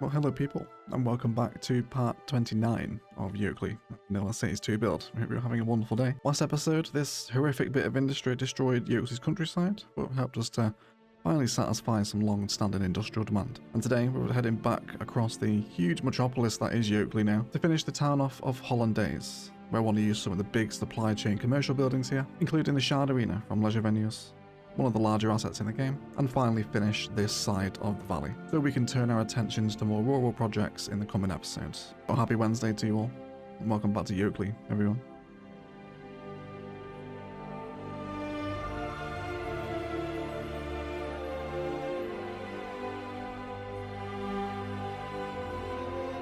Well, hello people, and welcome back to part 29 of Yokeley, Vanilla Cities 2 build. I hope you're having a wonderful day. Last episode, this horrific bit of industry destroyed Yokeley's countryside, but helped us to finally satisfy some long-standing industrial demand. And today, we're heading back across the huge metropolis that is Yokeley now, to finish the town off of Hollandaise, where I want to use some of the big supply chain commercial buildings here, including the Shard Arena from Leisure Venues, one of the larger assets in the game, and finally finish this side of the valley, so we can turn our attentions to more rural projects in the coming episodes. But happy Wednesday to you all, and welcome back to Yokeley, everyone.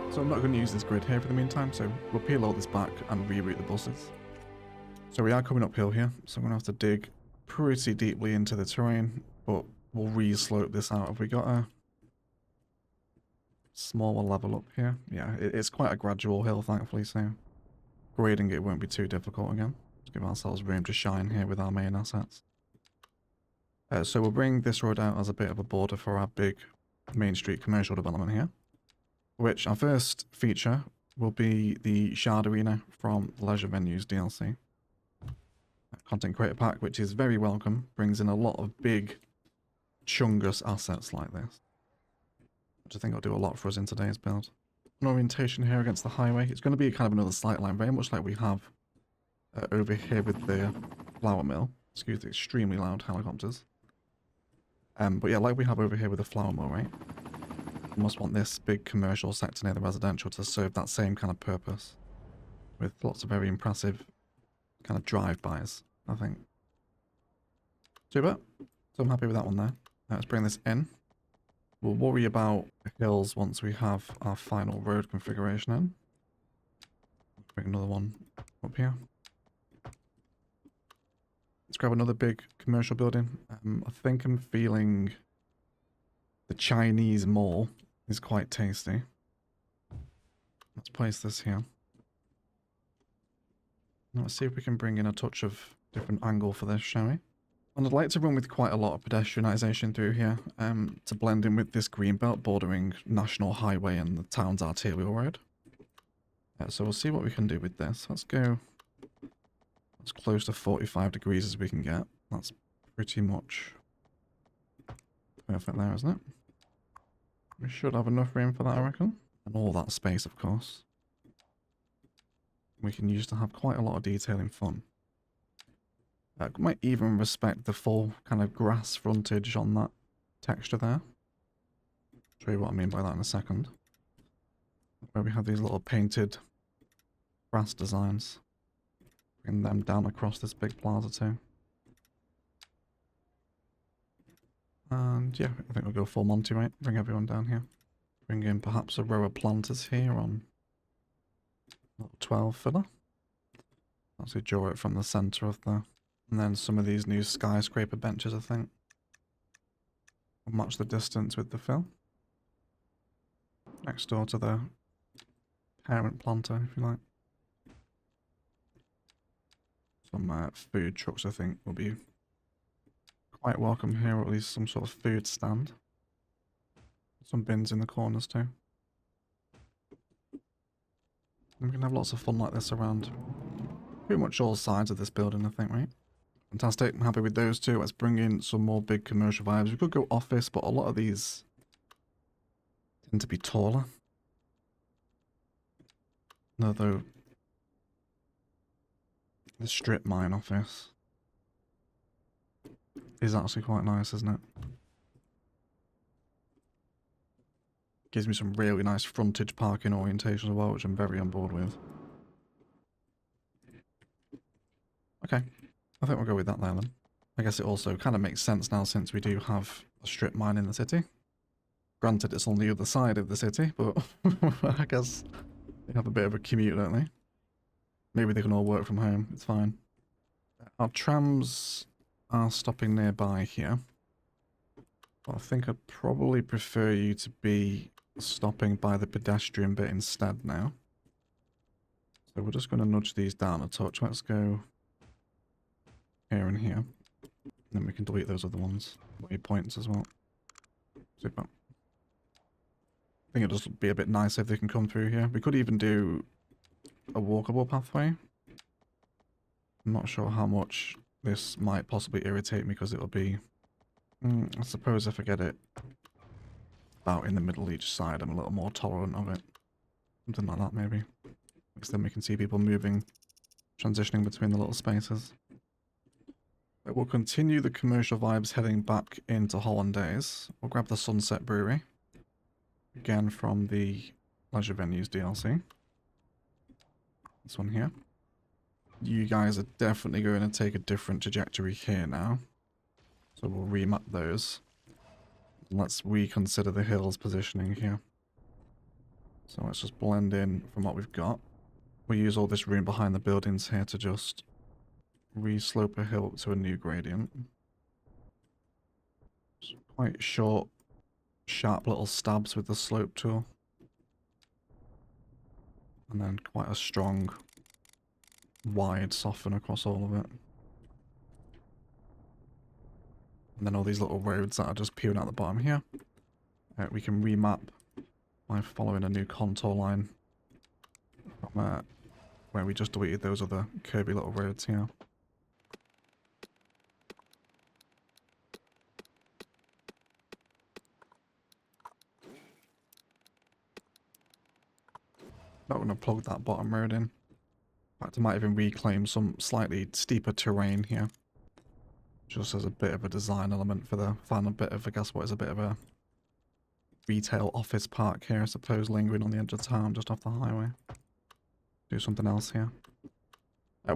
So I'm not going to use this grid here for the meantime, so we'll peel all this back and reroute the buses. So we are coming uphill here, so I'm going to have to dig pretty deeply into the terrain, but we'll re-slope this out. Have we got a smaller level up here? Yeah, it's quite a gradual hill, thankfully, so grading it won't be too difficult again. Let's give ourselves room to shine here with our main assets. So we'll bring this road out as a bit of a border for our big Main Street commercial development here, which our first feature will be the Shard Arena from Leisure Venues DLC. Content creator pack, which is very welcome, brings in a lot of big chungus assets like this, which I think will do a lot for us in today's build. An orientation here against the highway. It's going to be kind of another sight line, very much like we have over here with the flour mill. Excuse the extremely loud helicopters. But yeah, like we have over here with the flour mill, right? We must want this big commercial sector near the residential to serve that same kind of purpose, with lots of very impressive kind of drive-bys, I think. Super. So I'm happy with that one there. Let's bring this in. We'll worry about the hills once we have our final road configuration in. Bring another one up here. Let's grab another big commercial building. I think I'm feeling the Chinese mall is quite tasty. Let's place this here. Let's see if we can bring in a touch of different angle for this, shall we? And I'd like to run with quite a lot of pedestrianisation through here, to blend in with this green belt bordering National Highway and the town's arterial road. So we'll see what we can do with this. Let's go as close to 45 degrees as we can get. That's pretty much perfect there, isn't it? We should have enough room for that, I reckon. And all that space, of course, we can use to have quite a lot of detail and fun. Might even respect the full kind of grass frontage on that texture there. Show you what I mean by that in a second. Where we have these little painted grass designs. Bring them down across this big plaza too. And yeah, I think we'll go full Monty, right? Bring everyone down here. Bring in perhaps a row of planters here on 12 filler. Actually draw it from the center of the... And then some of these new skyscraper benches, I think, will match the distance with the fill. Next door to the parent planter, if you like. Some food trucks, I think, will be quite welcome here, or at least some sort of food stand. Some bins in the corners too. And we can have lots of fun like this around pretty much all sides of this building, I think, right? Fantastic, I'm happy with those two. Let's bring in some more big commercial vibes. We could go office, but a lot of these tend to be taller. No, though, the strip mine office is actually quite nice, isn't it? Gives me some really nice frontage parking orientation as well, which I'm very on board with. Okay, I think we'll go with that there then. I guess it also kind of makes sense now since we do have a strip mine in the city. Granted, it's on the other side of the city, but I guess they have a bit of a commute, don't they? Maybe they can all work from home, it's fine. Our trams are stopping nearby here. But I think I'd probably prefer you to be stopping by the pedestrian bit instead now. So we're just going to nudge these down a touch. Let's go here and here. And then we can delete those other ones. Waypoints as well. Super. I think it'd just be a bit nicer if they can come through here. We could even do a walkable pathway. I'm not sure how much this might possibly irritate me because it'll be... I suppose if I get it about in the middle each side, I'm a little more tolerant of it. Something like that, maybe. Because then we can see people moving, transitioning between the little spaces. But we'll continue the commercial vibes heading back into Hollandaise. We'll grab the Sunset Brewery. Again from the Leisure Venues DLC. This one here. You guys are definitely going to take a different trajectory here now. So we'll remap those. Let's reconsider the hill's positioning here. So let's just blend in from what we've got. We use all this room behind the buildings here to just re-slope a hill to a new gradient. Just quite short, sharp little stabs with the slope tool. And then quite a strong, wide soften across all of it. And then all these little roads that are just peeling out the bottom here. We can remap by following a new contour line from where we just deleted those other curvy little roads here. Not going to plug that bottom road in. In fact, I might even reclaim some slightly steeper terrain here. Just as a bit of a design element for the fan, a bit of, I guess what is a bit of a retail office park here, I suppose, lingering on the edge of town, just off the highway. Do something else here.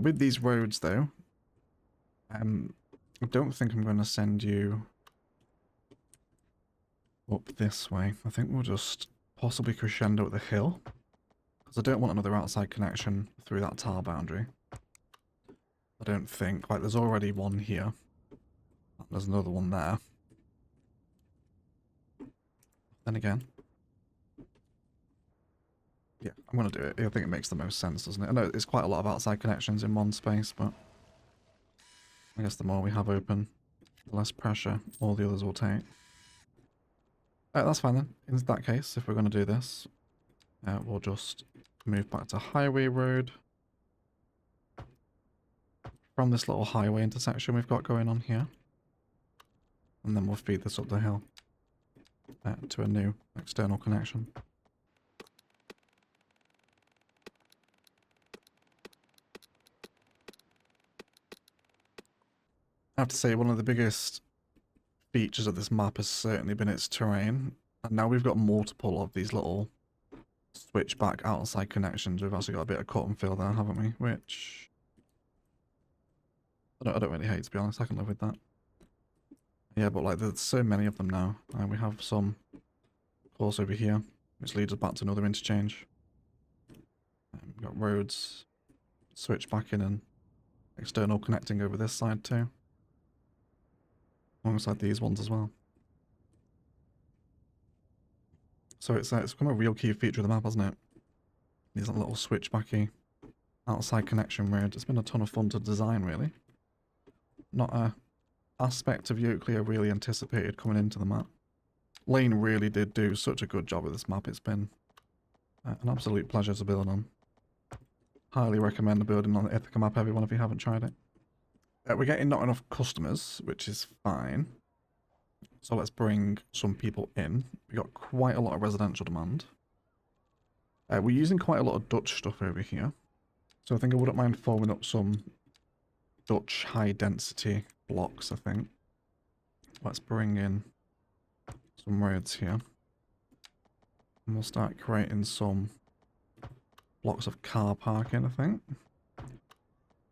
With these roads, though, I don't think I'm going to send you up this way. I think we'll just possibly crescendo at the hill. Because I don't want another outside connection through that tile boundary. I don't think. Like, there's already one here. There's another one there. Then again. Yeah, I'm going to do it. I think it makes the most sense, doesn't it? I know it's quite a lot of outside connections in one space, but I guess the more we have open, the less pressure all the others will take. That's fine then. In that case, if we're going to do this, we'll just move back to Highway Road. From this little highway intersection we've got going on here. And then we'll feed this up the hill to a new external connection. I have to say, one of the biggest features of this map has certainly been its terrain. And now we've got multiple of these little switchback outside connections. We've actually got a bit of cut and fill there, haven't we? Which I don't really hate, to be honest. I can live with that. Yeah, but like there's so many of them now. We have some course over here, which leads us back to another interchange. We've got roads switchbacking and external connecting over this side too. Alongside these ones as well. So it's become a real key feature of the map, hasn't it? These little switchbacky outside connection roads. It's been a ton of fun to design, really. Not a aspect of Euclid I really anticipated coming into the map. Lane really did do such a good job with this map. It's been an absolute pleasure to build on. Highly recommend the building on the Ithaca map, everyone, if you haven't tried it. We're getting not enough customers, which is fine. So let's bring some people in. We got quite a lot of residential demand. We're using quite a lot of Dutch stuff over here. So I think I wouldn't mind forming up some Dutch high density blocks, I think. Let's bring in some roads here. And we'll start creating some blocks of car parking, I think.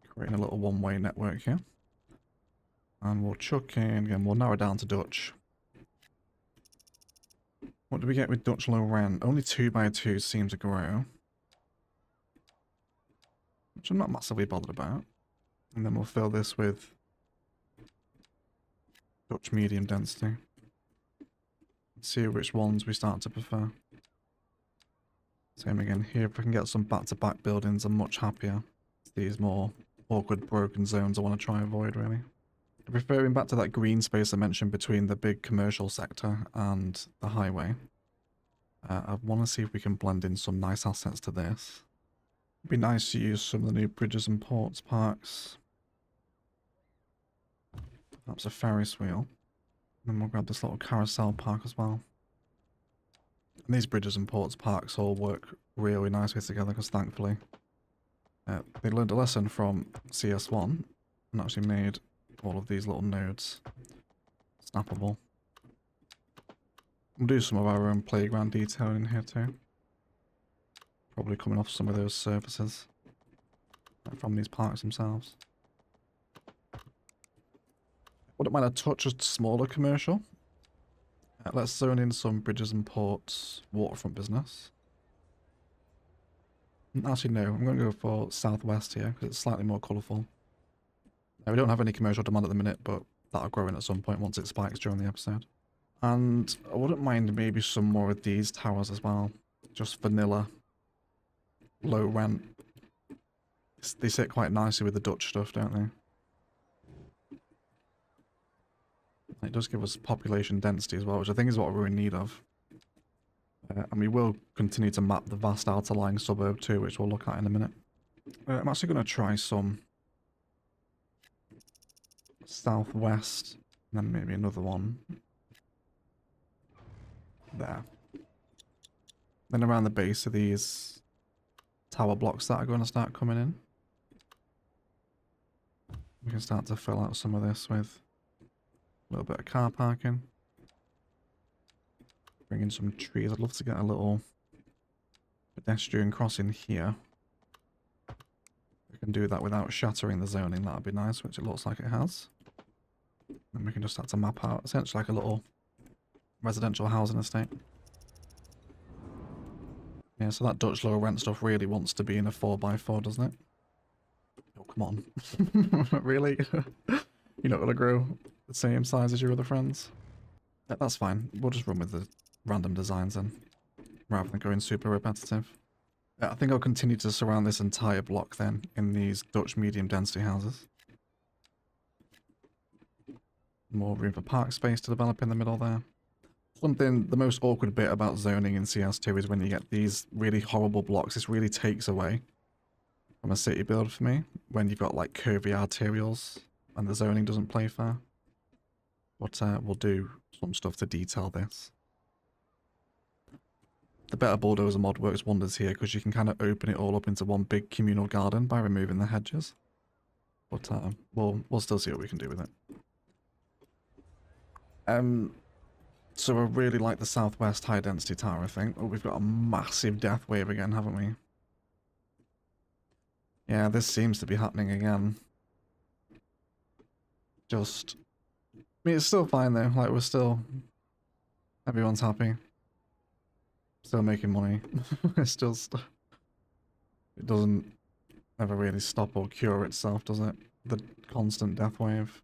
Creating a little one-way network here. And we'll chuck in, again, we'll narrow down to Dutch. What do we get with Dutch low rent? Only 2x2 seem to grow. Which I'm not massively bothered about. And then we'll fill this with Dutch medium density. See which ones we start to prefer. Same again here. If we can get some back-to-back buildings, I'm much happier. It's these more awkward broken zones I want to try and avoid, really. Referring back to that green space I mentioned between the big commercial sector and the highway. I want to see if we can blend in some nice assets to this. It'd be nice to use some of the new bridges and ports parks. Perhaps a Ferris wheel. And then we'll grab this little carousel park as well. And these bridges and ports parks all work really nicely together because thankfully they learned a lesson from CS1 and actually made all of these little nodes snappable. We'll do some of our own playground detailing in here too. Probably coming off some of those surfaces from these parks themselves. Wouldn't mind a touch of smaller commercial. Let's zone in some bridges and ports, waterfront business. Actually, no, I'm going to go for southwest here because it's slightly more colourful. We don't have any commercial demand at the minute, but that'll grow in at some point once it spikes during the episode. And I wouldn't mind maybe some more of these towers as well. Just vanilla, low rent. They sit quite nicely with the Dutch stuff, don't they? It does give us population density as well, which I think is what we're in need of. And we will continue to map the vast outer lying suburb too, which we'll look at in a minute. I'm actually going to try some southwest, and then maybe another one there. Then around the base of these tower blocks that are going to start coming in, we can start to fill out some of this with a little bit of car parking. Bring in some trees. I'd love to get a little pedestrian crossing here. We can do that without shattering the zoning. That'd be nice, which it looks like it has. And we can just start to map out essentially like a little residential housing estate. Yeah, so that Dutch low rent stuff really wants to be in a 4x4, doesn't it? Oh, come on. Really? You're not going to grow the same size as your other friends? Yeah, that's fine. We'll just run with the random designs then, rather than going super repetitive. Yeah, I think I'll continue to surround this entire block then in these Dutch medium density houses. More room for park space to develop in the middle there. Something, the most awkward bit about zoning in CS2 is when you get these really horrible blocks. This really takes away from a city build for me, when you've got like curvy arterials and the zoning doesn't play fair. But we'll do some stuff to detail this. The Better Bulldozer mod works wonders here because you can kind of open it all up into one big communal garden by removing the hedges. But we'll still see what we can do with it. So I really like the southwest high density tower, I think. Oh, we've got a massive death wave again, haven't we? Yeah, this seems to be happening again. Just, I mean, it's still fine though. Like, we're still, everyone's happy. Still making money. It's just, it doesn't ever really stop or cure itself, does it? The constant death wave.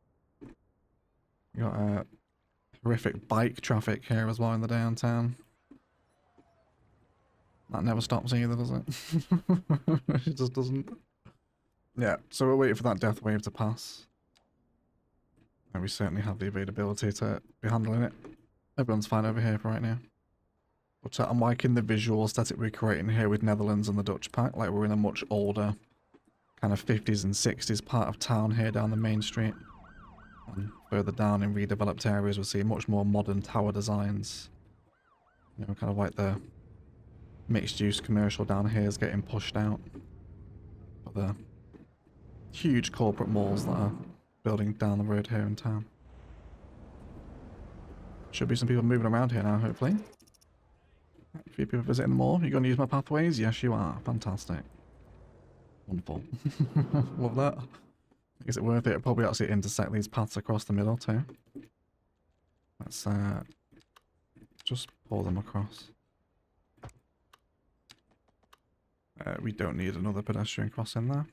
You got horrific bike traffic here as well in the downtown. That never stops either, does it? It just doesn't. Yeah, so we're waiting for that death wave to pass. And we certainly have the availability to be handling it. Everyone's fine over here for right now. But I'm liking the visual aesthetic we're creating here with Netherlands and the Dutch pack. Like, we're in a much older kind of 50s and 60s part of town here down the main street. And further down in redeveloped areas, we'll see much more modern tower designs. You know, kind of like the mixed-use commercial down here is getting pushed out. But the huge corporate malls that are building down the road here in town. Should be some people moving around here now, hopefully. A few people visiting the mall. You going to use my pathways? Yes, you are. Fantastic. Wonderful. Love that. Is it worth it? It'll probably actually intersect these paths across the middle too. Let's just pull them across. We don't need another pedestrian crossing there.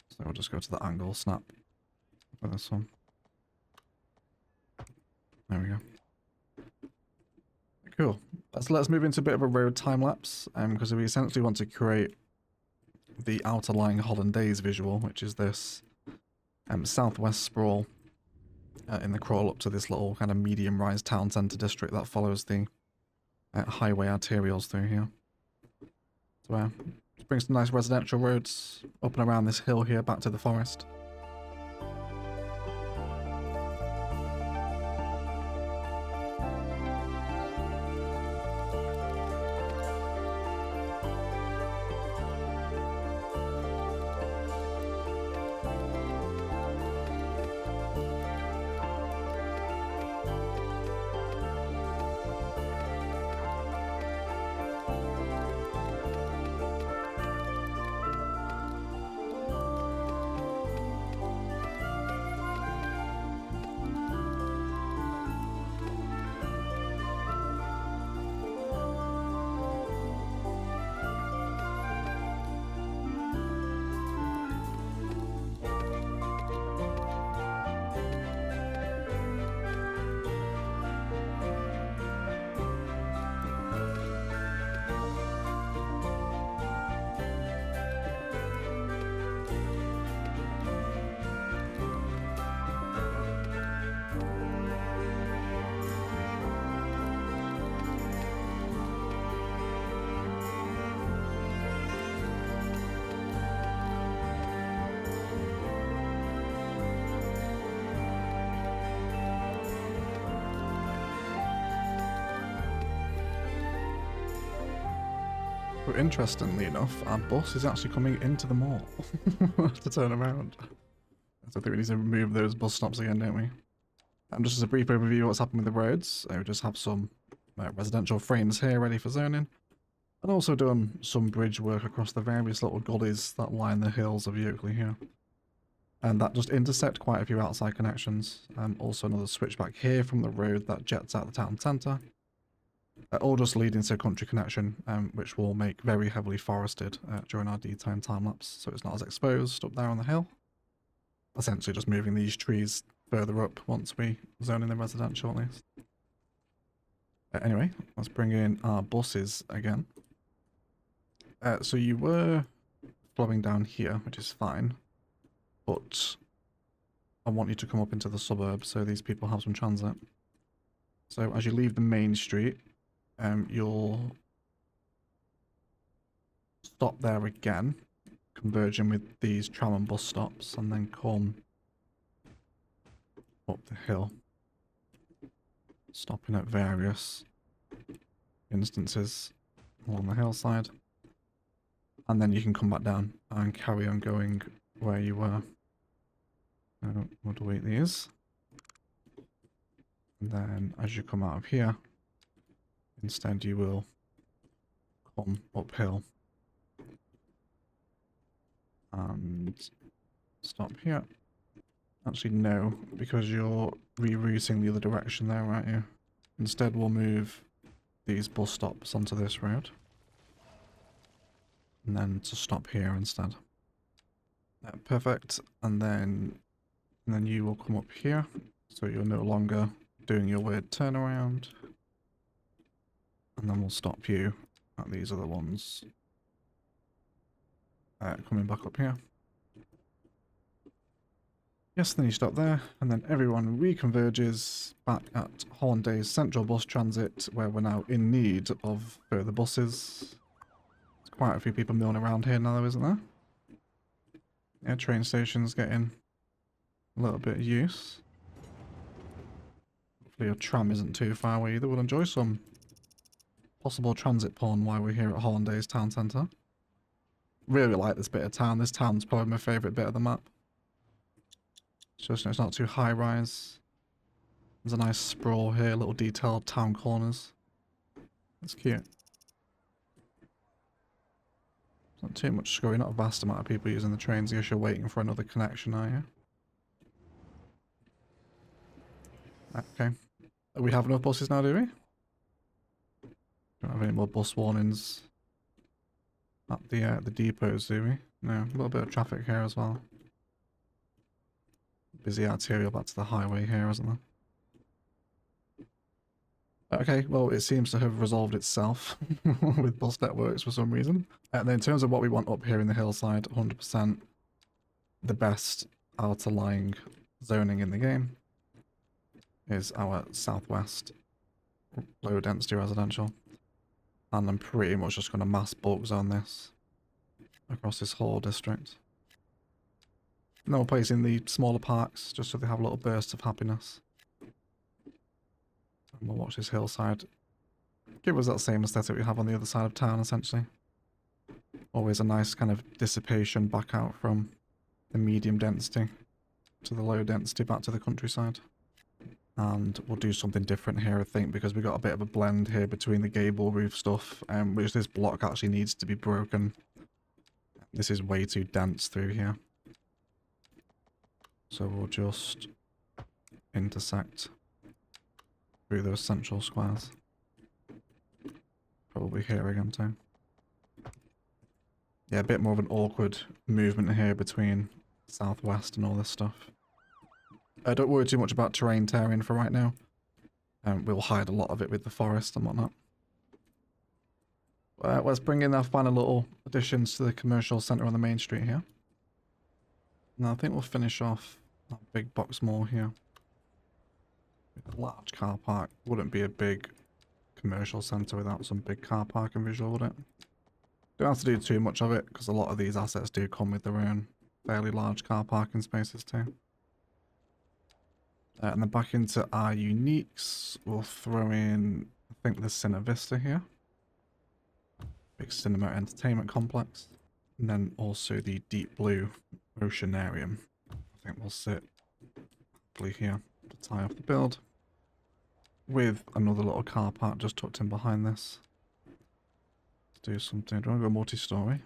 So we'll just go to the angle snap for this one. There we go. Cool. Let's move into a bit of a road time lapse, because we essentially want to create the outer lying Hollandaise visual, which is this southwest sprawl in the crawl up to this little kind of medium rise town centre district that follows the highway arterials through here. So let's bring some nice residential roads up and around this hill here back to the forest. But interestingly enough, our bus is actually coming into the mall. We'll have to turn around. So I think we need to remove those bus stops again, don't we? And just as a brief overview of what's happened with the roads, we just have some residential frames here ready for zoning. And also done some bridge work across the various little gullies that line the hills of Yokeley here. And that just intersect quite a few outside connections. Also another switchback here from the road that jets out the town centre. All just leading to a country connection, which will make very heavily forested during our daytime time-lapse, so it's not as exposed up there on the hill. Essentially just moving these trees further up once we zone in the residential at least. Anyway, let's bring in our buses again. So you were flowing down here, which is fine, but I want you to come up into the suburb so these people have some transit. So as you leave the main street, you'll stop there again, converging with these tram and bus stops, and then come up the hill, stopping at various instances along the hillside, and then you can come back down and carry on going where you were. We'll delete these, and then as you come out of here, instead you will come uphill and stop here. Actually no, because you're rerouting the other direction there, aren't you? Instead we'll move these bus stops onto this road. And then to stop here instead. Perfect. And then you will come up here, so you're no longer doing your weird turnaround. And then we'll stop you at these other ones. Coming back up here. Yes, then you stop there, and then everyone reconverges back at Hollanday's Central Bus Transit, where we're now in need of further buses. There's quite a few people milling around here now, though, isn't there? Yeah, train station's getting a little bit of use. Hopefully your tram isn't too far away either. We'll enjoy some possible transit porn while we're here at Hollanday's town centre. Really like this bit of town. This town's probably my favourite bit of the map. It's just, it's not too high rise. There's a nice sprawl here, little detailed town corners. It's cute. Not too much scurry, not a vast amount of people using the trains. I guess you're waiting for another connection, are you? Okay. We have enough buses now, do we? Don't have any more bus warnings at the depots, do we? No, a little bit of traffic here as well. Busy arterial back to the highway here, isn't there? Okay, well, it seems to have resolved itself with bus networks for some reason. And then in terms of what we want up here in the hillside, 100% the best outer-lying zoning in the game is our southwest low-density residential. And I'm pretty much just going to mass bulk zone this across this whole district. No place in the smaller parks, just so they have little bursts of happiness. And we'll watch this hillside. Give us that same aesthetic we have on the other side of town, essentially. Always a nice kind of dissipation back out from the medium density to the low density back to the countryside. And we'll do something different here, I think, because we got a bit of a blend here between the gable roof stuff, which this block actually needs to be broken. This is way too dense through here. So we'll just intersect through those central squares. Probably here again too. Yeah, a bit more of an awkward movement here between southwest and all this stuff. Don't worry too much about terrain tearing for right now. We'll hide a lot of it with the forest and whatnot. Let's bring in our final little additions to the commercial centre on the main street here. Now I think we'll finish off that big box mall here. With a large car park. Wouldn't be a big commercial centre without some big car parking visual, would it? Don't have to do too much of it, because a lot of these assets do come with their own fairly large car parking spaces too. And then back into our uniques, we'll throw in, I think, the Cine Vista here. Big cinema entertainment complex. And then also the deep blue oceanarium. I think we'll sit happily here to tie off the build. With another little car park just tucked in behind this. Let's do something. Do you want to go multi-story?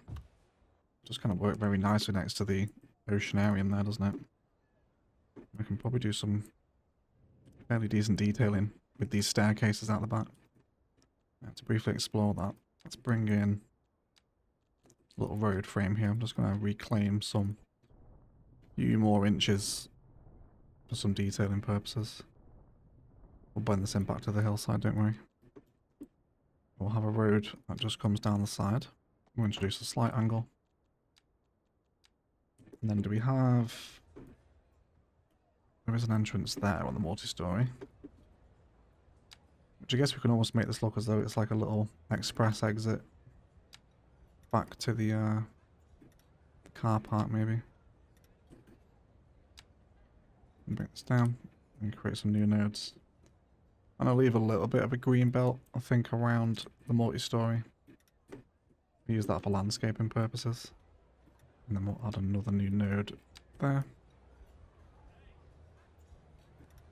Just kind of work very nicely next to the oceanarium there, doesn't it? We can probably do some fairly decent detailing with these staircases out the back. To briefly explore that, let's bring in a little road frame here. I'm just going to reclaim some few more inches for some detailing purposes. We'll blend this in back to the hillside, don't worry. We'll have a road that just comes down the side. We'll introduce a slight angle. And then do we have... There is an entrance there on the multi-story. Which I guess we can almost make this look as though it's like a little express exit back to the car park maybe. And bring this down and create some new nodes. And I'll leave a little bit of a green belt, I think, around the multi-story. Use that for landscaping purposes. And then we'll add another new node there.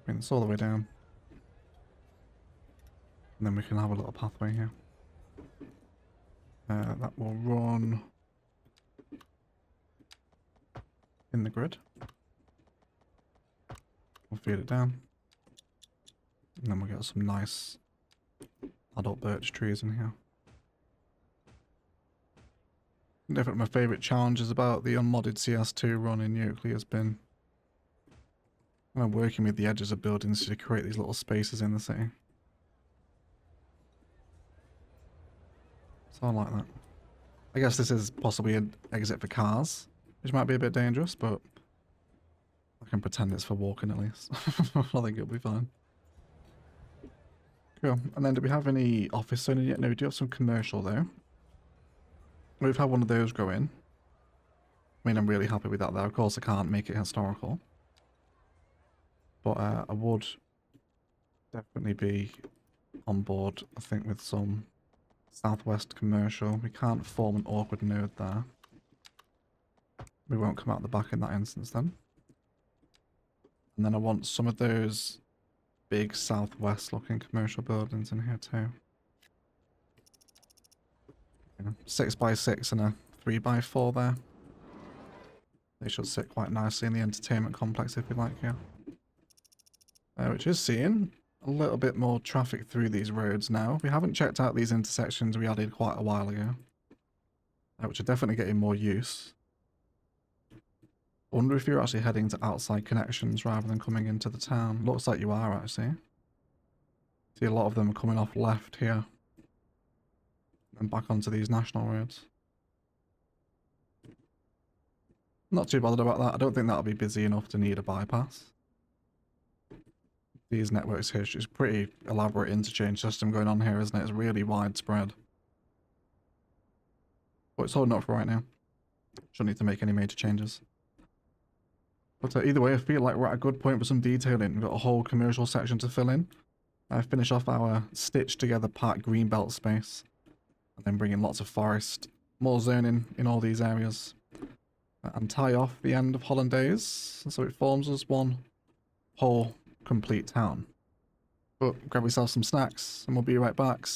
Bring this all the way down. And then we can have a little pathway here. That will run in the grid. We'll feed it down. And then we'll get some nice adult birch trees in here. Definitely my favourite challenges about the unmodded CS2 run in Euclid has been working with the edges of buildings to create these little spaces in the city. So I like that. I guess this is possibly an exit for cars, which might be a bit dangerous, but I can pretend it's for walking at least. I think it'll be fine. Cool. And then do we have any office zoning yet? No, we do have some commercial though. We've had one of those go in. I mean, I'm really happy with that though. Of course I can't make it historical. But I would definitely be on board, I think, with some southwest commercial. We can't form an awkward node there. We won't come out the back in that instance then. And then I want some of those big southwest looking commercial buildings in here too. 6x6 and a 3x4 there. They should sit quite nicely in the entertainment complex if you like here. Which is seeing a little bit more traffic through these roads now. We haven't checked out these intersections we added quite a while ago. Which are definitely getting more use. I wonder if you're actually heading to outside connections rather than coming into the town. Looks like you are actually. See a lot of them coming off left here. And back onto these national roads. Not too bothered about that. I don't think that'll be busy enough to need a bypass. These networks here, it's pretty elaborate interchange system going on here, isn't it? It's really widespread. But it's holding up for right now. Shouldn't need to make any major changes. But either way, I feel like we're at a good point for some detailing. We've got a whole commercial section to fill in. Finish off our stitched together park greenbelt space. And then bring in lots of forest, more zoning in all these areas. And tie off the end of Hollandaise, so it forms as one whole complete town. But grab yourself some snacks and we'll be right back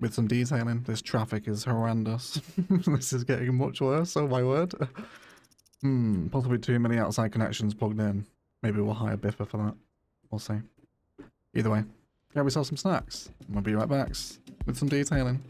with some detailing. This traffic is horrendous. This is getting much worse, oh my word. Possibly too many outside connections plugged in. Maybe we'll hire Biffa for that. We'll see. Either way, grab yourself some snacks and we'll be right back with some detailing.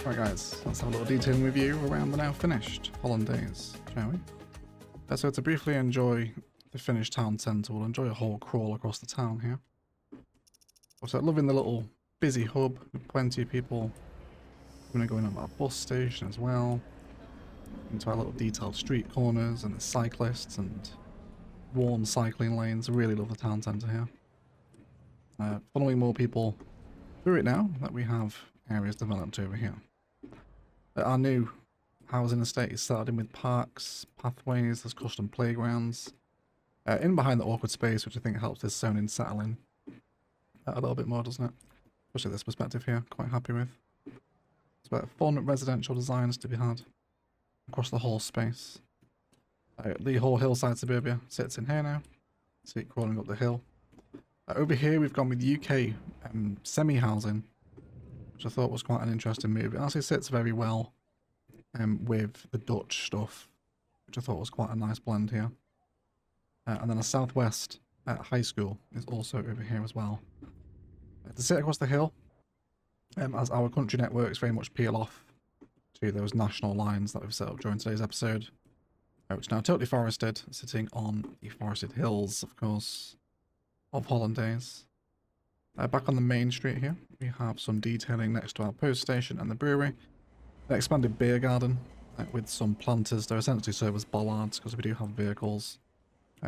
Right guys, let's have a little detailing review around the now finished Hollandaise, shall we? So to briefly enjoy the finished town centre, we'll enjoy a whole crawl across the town here. Also loving the little busy hub with plenty of people. We're going to go in on our bus station as well. Into our little detailed street corners and the cyclists and worn cycling lanes. I really love the town centre here. Following more people through it now that we have areas developed over here. Our new housing estate is started with parks, pathways, there's custom playgrounds. In behind the awkward space, which I think helps this zone in settling a little bit more, doesn't it? Especially this perspective here, quite happy with. It's about fun residential designs to be had across the whole space. The whole hillside suburbia sits in here now. See it crawling up the hill. Over here we've gone with UK semi-housing, which I thought was quite an interesting move. It actually sits very well with the Dutch stuff, which I thought was quite a nice blend here. And then a Southwest high school is also over here as well. To sit across the hill, as our country networks very much peel off to those national lines that we've set up during today's episode, which are now totally forested, sitting on the forested hills, of course, of Hollandaise. Back on the main street here, we have some detailing next to our post station and the brewery. An expanded beer garden with some planters. They're essentially serve as bollards because we do have vehicles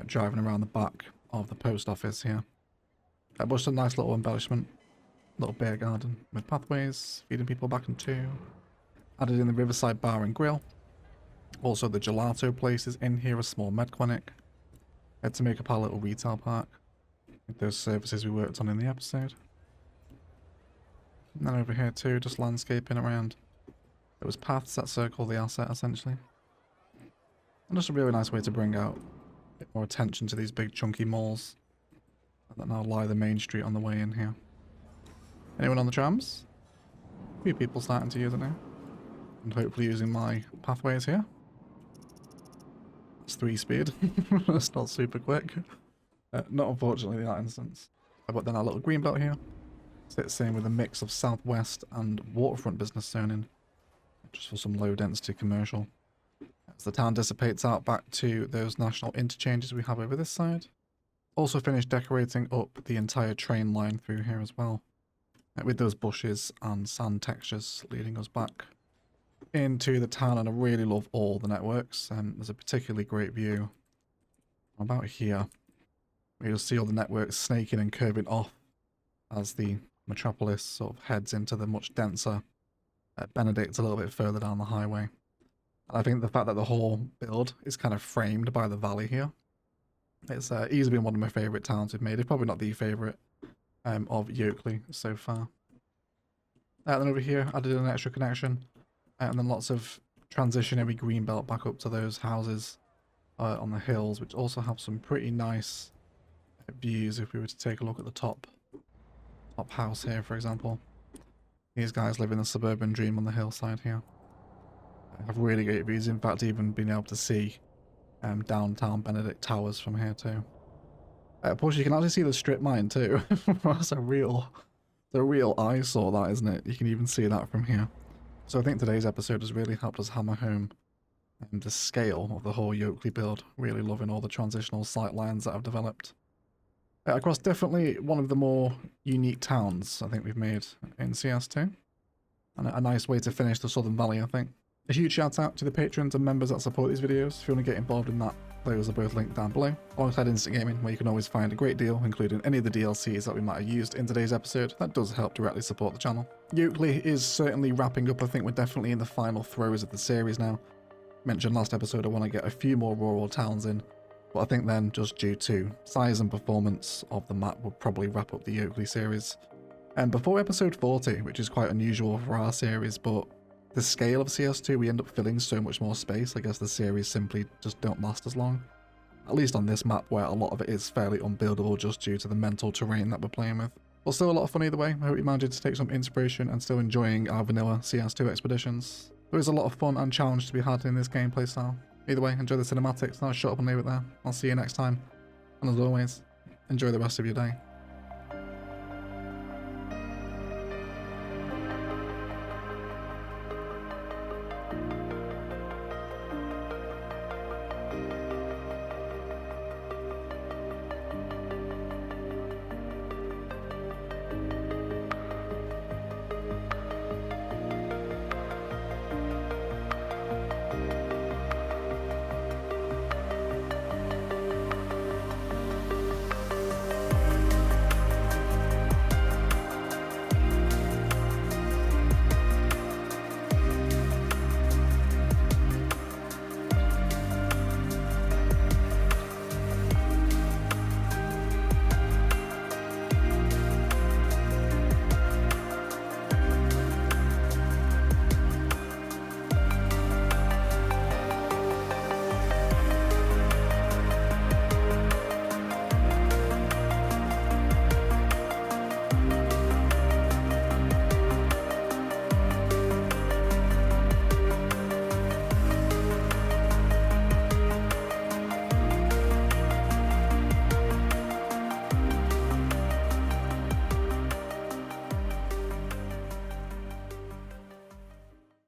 driving around the back of the post office here. But just a nice little embellishment. Little beer garden with pathways, feeding people back and two. Added in the Riverside Bar and Grill. Also the gelato place is in here, a small med clinic. To make up our little retail park. With those services we worked on in the episode. And then over here too, just landscaping around those paths that circle the asset essentially. And just a really nice way to bring out a bit more attention to these big chunky malls that now lie the main street on the way in here. Anyone on the trams? A few people starting to use it now. And hopefully using my pathways here. It's 3 speed. It's not super quick. Not unfortunately in that instance. But then our little green belt here sits in with a mix of southwest and waterfront business zoning. Just for some low density commercial. As the town dissipates out back to those national interchanges we have over this side. Also finished decorating up the entire train line through here as well. With those bushes and sand textures leading us back into the town, and I really love all the networks. There's a particularly great view about here where you'll see all the networks snaking and curving off as the metropolis sort of heads into the much denser Benedict a little bit further down the highway. And I think the fact that the whole build is kind of framed by the valley here, it's easily been one of my favourite towns we've made. It's probably not the favourite of Yokeley so far. And then over here, added an extra connection, and then lots of transitionary green belt back up to those houses on the hills, which also have some pretty nice views. If we were to take a look at the top house here, for example, these guys live in the suburban dream on the hillside here. Have really great views. In fact, even being able to see downtown Benedict Towers from here too. Plus, you can actually see the strip mine too. That's a real eyesore, that, isn't it? You can even see that from here. So I think today's episode has really helped us hammer home the scale of the whole Yokeley build. Really loving all the transitional sight lines that I've developed. Across definitely one of the more unique towns I think we've made in CS2. And a nice way to finish the Southern Valley, I think. A huge shout out to the patrons and members that support these videos. If you want to get involved in that, those are both linked down below, alongside Instant Gaming, where you can always find a great deal, including any of the DLCs that we might have used in today's episode. That does help directly support the channel. Yokeley is certainly wrapping up. I think we're definitely in the final throes of the series now. Mentioned last episode I want to get a few more rural towns in, but I think then, just due to size and performance of the map, we'll probably wrap up the Yokeley series. And before episode 40, which is quite unusual for our series, but the scale of CS2, we end up filling so much more space. I guess the series simply just don't last as long. At least on this map, where a lot of it is fairly unbuildable just due to the mental terrain that we're playing with. But still a lot of fun either way. I hope you managed to take some inspiration and still enjoying our vanilla CS2 expeditions. There is a lot of fun and challenge to be had in this gameplay style. Either way, enjoy the cinematics, and I'll shut up and leave it there. I'll see you next time. And as always, enjoy the rest of your day.